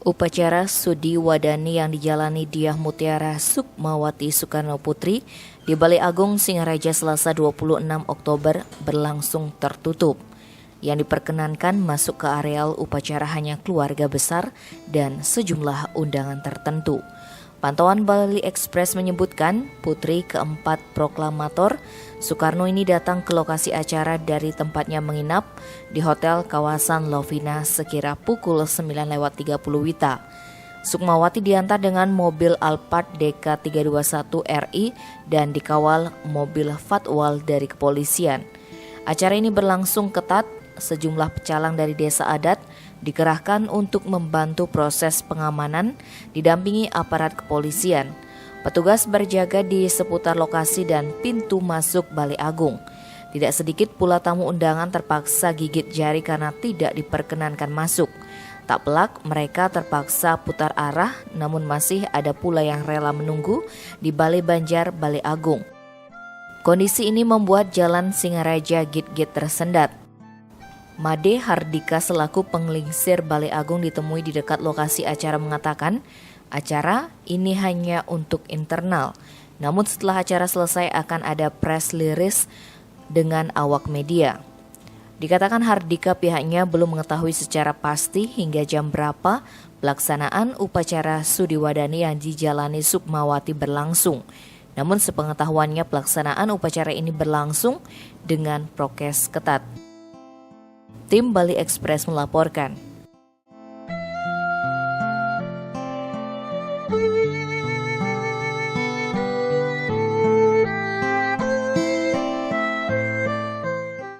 Upacara Sudi Wadani yang dijalani Dyah Mutiara Sukmawati Soekarno Putri di Balai Agung Singaraja Selasa 26 Oktober berlangsung tertutup. Yang diperkenankan masuk ke areal upacara hanya keluarga besar dan sejumlah undangan tertentu. Pantauan Bali Express menyebutkan putri keempat proklamator Soekarno ini datang ke lokasi acara dari tempatnya menginap di Hotel Kawasan Lovina sekira pukul 9.30 WITA. Sukmawati diantar dengan mobil Alphard DK321 RI dan dikawal mobil Fatwal dari kepolisian. Acara ini berlangsung ketat. Sejumlah pecalang dari desa adat dikerahkan untuk membantu proses pengamanan didampingi aparat kepolisian. Petugas berjaga di seputar lokasi dan pintu masuk Balai Agung. Tidak sedikit pula tamu undangan terpaksa gigit jari karena tidak diperkenankan masuk. Tak pelak mereka terpaksa putar arah, namun masih ada pula yang rela menunggu di Balai Banjar Balai Agung. Kondisi ini membuat jalan Singaraja git-git tersendat. Made Hardika selaku penglingsir Balai Agung ditemui di dekat lokasi acara mengatakan, acara ini hanya untuk internal. Namun setelah acara selesai akan ada press release dengan awak media. Dikatakan Hardika pihaknya belum mengetahui secara pasti hingga jam berapa pelaksanaan upacara Sudi Wadani yang dijalani Sukmawati berlangsung. Namun sepengetahuannya pelaksanaan upacara ini berlangsung dengan prokes ketat. Tim Bali Express melaporkan.